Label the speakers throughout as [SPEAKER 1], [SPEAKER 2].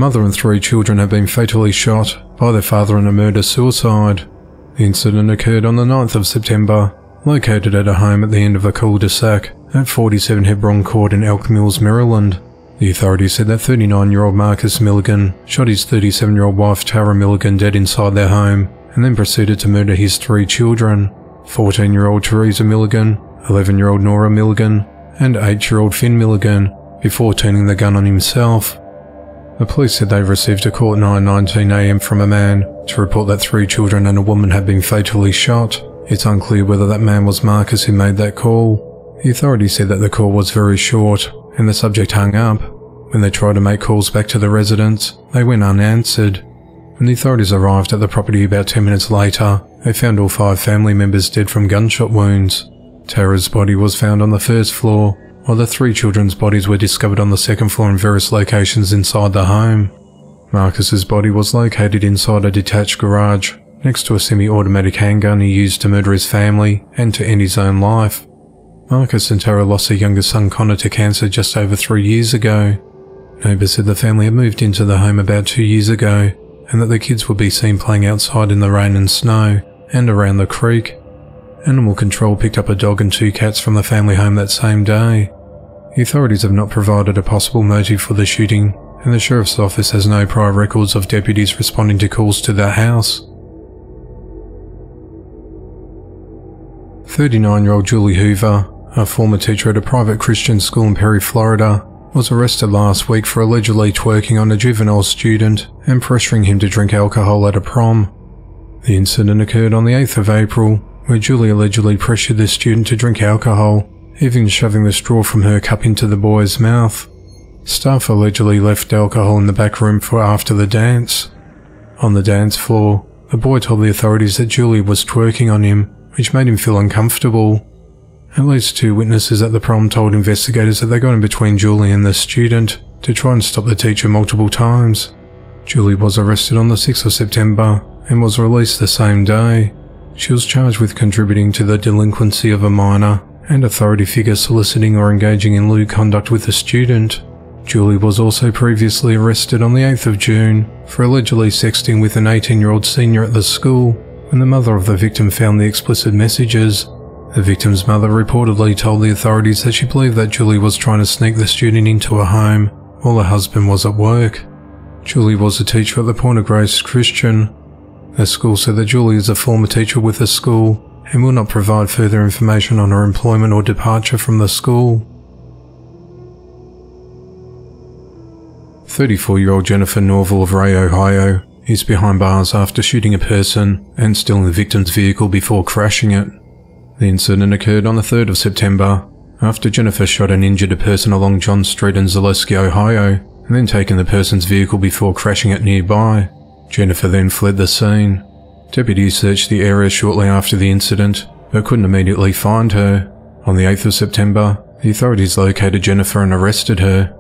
[SPEAKER 1] mother and 3 children had been fatally shot by their father in a murder-suicide. The incident occurred on the 9th of September, located at a home at the end of a cul-de-sac at 47 Hebron Court in Elk Mills, Maryland. The authorities said that 39-year-old Marcus Milligan shot his 37-year-old wife Tara Milligan dead inside their home and then proceeded to murder his 3 children, 14-year-old Teresa Milligan, 11-year-old Nora Milligan, and 8-year-old Finn Milligan, before turning the gun on himself. The police said they received a call at 9:19 a.m. from a man to report that 3 children and a woman had been fatally shot. It's unclear whether that man was Marcus who made that call. The authorities said that the call was very short and the subject hung up. When they tried to make calls back to the residents, they went unanswered. When the authorities arrived at the property about 10 minutes later, they found all 5 family members dead from gunshot wounds. Tara's body was found on the first floor, while the 3 children's bodies were discovered on the second floor in various locations inside the home. Marcus's body was located inside a detached garage, next to a semi-automatic handgun he used to murder his family and to end his own life. Marcus and Tara lost their youngest son Connor to cancer just over 3 years ago. Neighbours said the family had moved into the home about 2 years ago, and that the kids would be seen playing outside in the rain and snow, and around the creek. Animal Control picked up a dog and 2 cats from the family home that same day. The authorities have not provided a possible motive for the shooting, and the Sheriff's Office has no prior records of deputies responding to calls to that house. 39-year-old Julie Hoover, a former teacher at a private Christian school in Perry, Florida, was arrested last week for allegedly twerking on a juvenile student and pressuring him to drink alcohol at a prom. The incident occurred on the 8th of April, where Julie allegedly pressured the student to drink alcohol, even shoving the straw from her cup into the boy's mouth. Staff allegedly left alcohol in the back room for after the dance. On the dance floor, the boy told the authorities that Julie was twerking on him, which made him feel uncomfortable. At least 2 witnesses at the prom told investigators that they got in between Julie and the student to try and stop the teacher multiple times. Julie was arrested on the 6th of September and was released the same day. She was charged with contributing to the delinquency of a minor and authority figure soliciting or engaging in lewd conduct with a student. Julie was also previously arrested on the 8th of June for allegedly sexting with an 18-year-old senior at the school when the mother of the victim found the explicit messages. The victim's mother reportedly told the authorities that she believed that Julie was trying to sneak the student into a home while her husband was at work. Julie was a teacher at the Point of Grace Christian. The school said that Julie is a former teacher with the school and will not provide further information on her employment or departure from the school. 34-year-old Jennifer Norville of Ray, Ohio, is behind bars after shooting a person and stealing the victim's vehicle before crashing it. The incident occurred on the 3rd of September, after Jennifer shot and injured a person along John Street in Zaleski, Ohio, and then taken the person's vehicle before crashing it nearby. Jennifer then fled the scene. Deputies searched the area shortly after the incident, but couldn't immediately find her. On the 8th of September, the authorities located Jennifer and arrested her.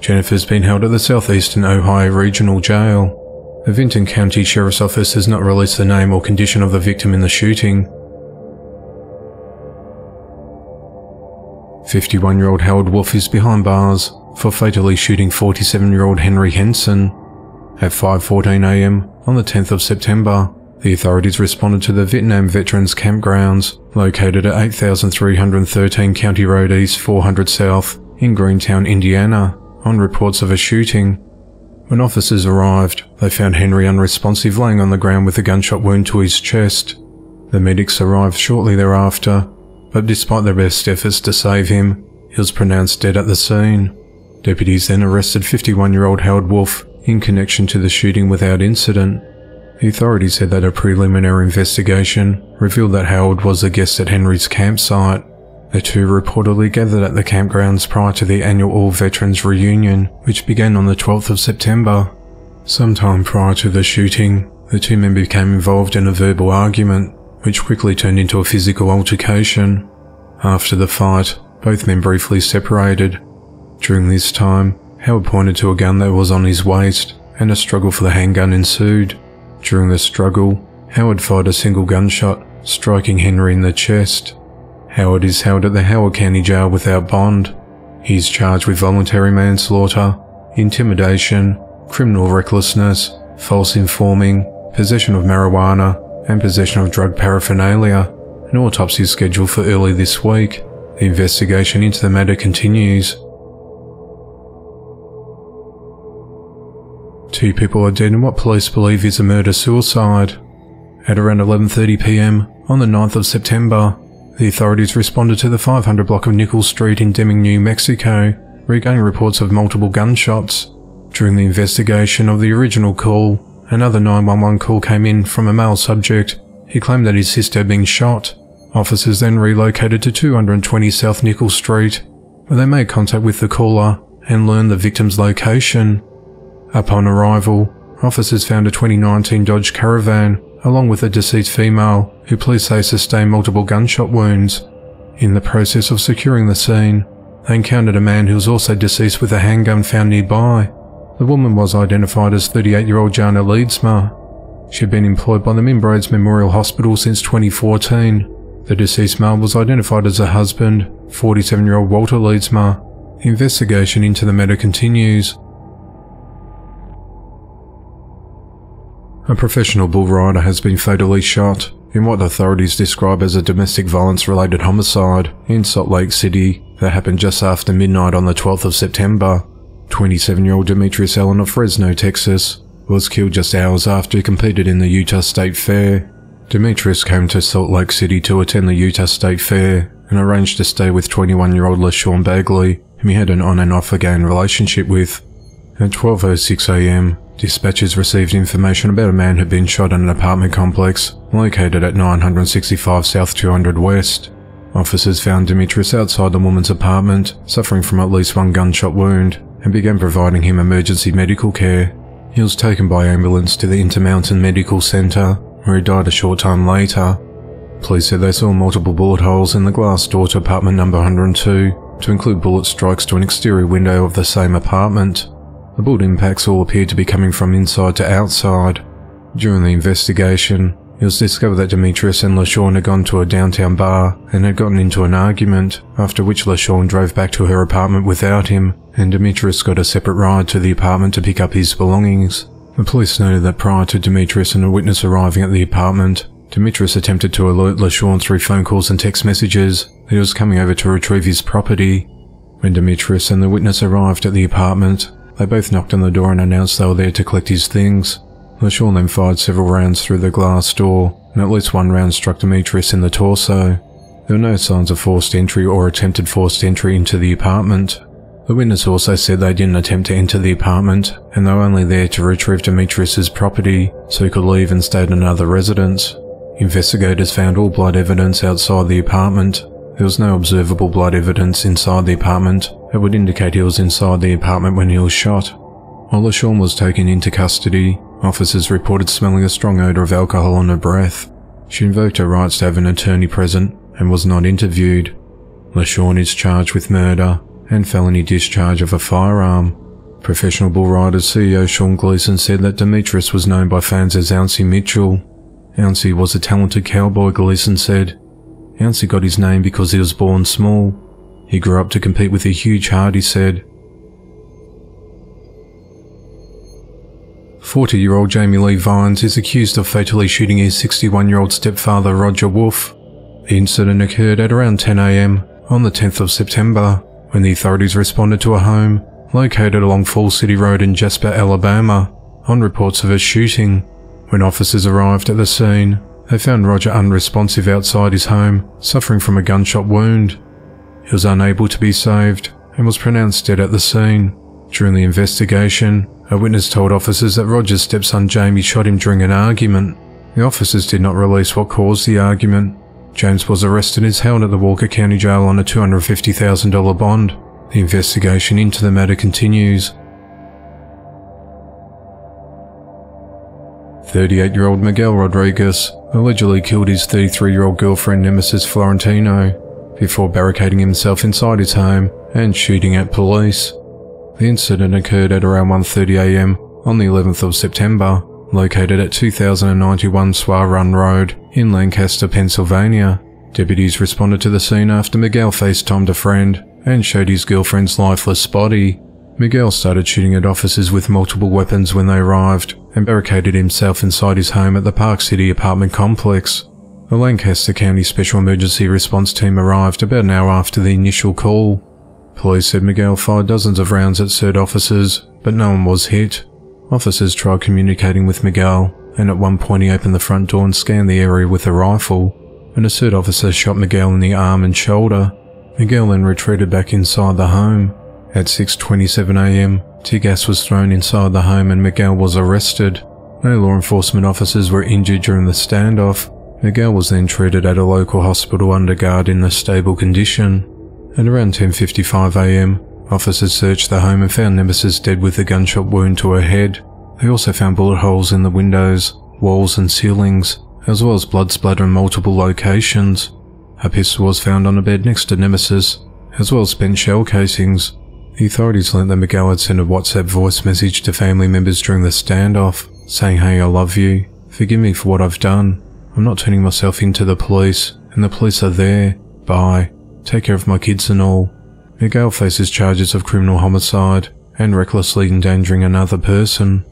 [SPEAKER 1] Jennifer's been held at the Southeastern Ohio Regional Jail. The Vinton County Sheriff's Office has not released the name or condition of the victim in the shooting. 51-year-old Howard Wolf is behind bars for fatally shooting 47-year-old Henry Henson. At 5:14 a.m. on the 10th of September, the authorities responded to the Vietnam Veterans Campgrounds, located at 8313 County Road East 400 South in Greentown, Indiana, on reports of a shooting. When officers arrived, they found Henry unresponsive laying on the ground with a gunshot wound to his chest. The medics arrived shortly thereafter, but despite their best efforts to save him, he was pronounced dead at the scene. Deputies then arrested 51-year-old Howard Wolf in connection to the shooting without incident. The authorities said that a preliminary investigation revealed that Howard was a guest at Henry's campsite. The two reportedly gathered at the campgrounds prior to the annual All Veterans reunion, which began on the 12th of September. Sometime prior to the shooting, the two men became involved in a verbal argument, which quickly turned into a physical altercation. After the fight, both men briefly separated. During this time, Howard pointed to a gun that was on his waist, and a struggle for the handgun ensued. During the struggle, Howard fired a single gunshot, striking Henry in the chest. Howard is held at the Howard County Jail without bond. He is charged with voluntary manslaughter, intimidation, criminal recklessness, false informing, possession of marijuana, and possession of drug paraphernalia. An autopsy is scheduled for early this week. The investigation into the matter continues. 2 people are dead in what police believe is a murder-suicide. At around 11:30 p.m. on the 9th of September, the authorities responded to the 500 block of Nichols Street in Deming, New Mexico, regarding reports of multiple gunshots. During the investigation of the original call, another 911 call came in from a male subject. He claimed that his sister had been shot. Officers then relocated to 220 South Nichols Street, where they made contact with the caller and learned the victim's location. Upon arrival, officers found a 2019 Dodge Caravan, along with a deceased female, who police say sustained multiple gunshot wounds. In the process of securing the scene, they encountered a man who was also deceased with a handgun found nearby. The woman was identified as 38-year-old Jana Leedsma. She had been employed by the Mimbroads Memorial Hospital since 2014. The deceased male was identified as her husband, 47-year-old Walter Leedsma. The investigation into the matter continues. A professional bull rider has been fatally shot in what authorities describe as a domestic violence-related homicide in Salt Lake City that happened just after midnight on the 12th of September. 27-year-old Demetrius Allen of Fresno, Texas, was killed just hours after he competed in the Utah State Fair. Demetrius came to Salt Lake City to attend the Utah State Fair and arranged to stay with 21-year-old LaShawn Bagley, whom he had an on and off again relationship with. At 12:06 a.m, dispatchers received information about a man who had been shot in an apartment complex located at 965 South 200 West. Officers found Demetrius outside the woman's apartment, suffering from at least one gunshot wound, and began providing him emergency medical care. He was taken by ambulance to the Intermountain Medical Center, where he died a short time later. Police said they saw multiple bullet holes in the glass door to apartment number 102, to include bullet strikes to an exterior window of the same apartment. The bullet impacts all appeared to be coming from inside to outside. During the investigation, it was discovered that Demetrius and LaShawn had gone to a downtown bar and had gotten into an argument, after which LaShawn drove back to her apartment without him, and Demetrius got a separate ride to the apartment to pick up his belongings. The police noted that prior to Demetrius and a witness arriving at the apartment, Demetrius attempted to alert LaShawn through phone calls and text messages that he was coming over to retrieve his property. When Demetrius and the witness arrived at the apartment, they both knocked on the door and announced they were there to collect his things. LaShawn then fired several rounds through the glass door, and at least one round struck Demetrius in the torso. There were no signs of forced entry or attempted forced entry into the apartment. The witness also said they didn't attempt to enter the apartment, and they were only there to retrieve Demetrius's property so he could leave and stay at another residence. Investigators found all blood evidence outside the apartment. There was no observable blood evidence inside the apartment that would indicate he was inside the apartment when he was shot. While LaShawn was taken into custody, officers reported smelling a strong odour of alcohol on her breath. She invoked her rights to have an attorney present and was not interviewed. LaShawn is charged with murder and felony discharge of a firearm. Professional bull riders CEO Sean Gleason said that Demetrius was known by fans as Ouncy Mitchell. Ouncy was a talented cowboy, Gleason said. Ouncy got his name because he was born small. He grew up to compete with a huge heart, he said. 40-year-old Jamie Lee Vines is accused of fatally shooting his 61-year-old stepfather Roger Wolf. The incident occurred at around 10 a.m. on the 10th of September, when the authorities responded to a home located along Fall City Road in Jasper, Alabama, on reports of a shooting. When officers arrived at the scene, they found Roger unresponsive outside his home, suffering from a gunshot wound. He was unable to be saved and was pronounced dead at the scene. During the investigation, a witness told officers that Roger's stepson Jamie shot him during an argument. The officers did not release what caused the argument. James was arrested and is held at the Walker County Jail on a $250,000 bond. The investigation into the matter continues. 38-year-old Miguel Rodriguez allegedly killed his 33-year-old girlfriend Nemesis Florentino before barricading himself inside his home and shooting at police. The incident occurred at around 1:30 a.m. on the 11th of September, located at 2091 Swar Run Road in Lancaster, Pennsylvania. Deputies responded to the scene after Miguel FaceTimed a friend and showed his girlfriend's lifeless body. Miguel started shooting at officers with multiple weapons when they arrived and barricaded himself inside his home at the Park City apartment complex. The Lancaster County Special Emergency Response Team arrived about an hour after the initial call. Police said Miguel fired dozens of rounds at SIRT officers, but no one was hit. Officers tried communicating with Miguel, and at one point he opened the front door and scanned the area with a rifle, and a SIRT officer shot Miguel in the arm and shoulder. Miguel then retreated back inside the home. At 6:27 a.m, tear gas was thrown inside the home and Miguel was arrested. No law enforcement officers were injured during the standoff. Miguel was then treated at a local hospital under guard in a stable condition. At around 10:55 a.m, officers searched the home and found Nemesis dead with a gunshot wound to her head. They also found bullet holes in the windows, walls and ceilings, as well as blood splatter in multiple locations. A pistol was found on a bed next to Nemesis, as well as spent shell casings. The authorities learned that Miguel had sent a WhatsApp voice message to family members during the standoff, saying, "Hey, I love you. Forgive me for what I've done. I'm not turning myself into the police, and the police are there. Bye. Take care of my kids and all." Miguel faces charges of criminal homicide and recklessly endangering another person.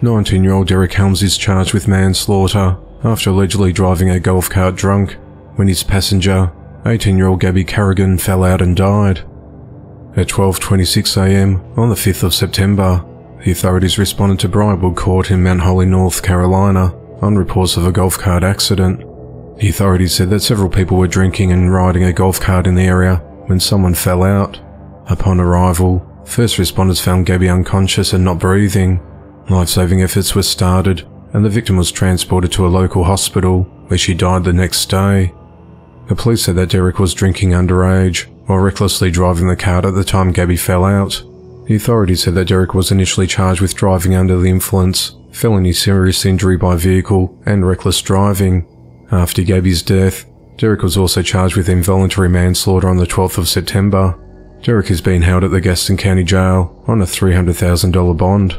[SPEAKER 1] 19-year-old Derek Helms is charged with manslaughter after allegedly driving a golf cart drunk when his passenger, 18-year-old Gabby Carrigan, fell out and died. At 12:26 a.m. on the 5th of September, the authorities responded to Briarwood Court in Mount Holly, North Carolina, on reports of a golf cart accident. The authorities said that several people were drinking and riding a golf cart in the area when someone fell out. Upon arrival, first responders found Gabby unconscious and not breathing. Life-saving efforts were started, and the victim was transported to a local hospital, where she died the next day. The police said that Derek was drinking underage, while recklessly driving the cart at the time Gabby fell out. The authorities said that Derek was initially charged with driving under the influence, felony serious injury by vehicle, and reckless driving. After Gabby's death, Derek was also charged with involuntary manslaughter on the 12th of September. Derek is being held at the Gaston County Jail on a $300,000 bond.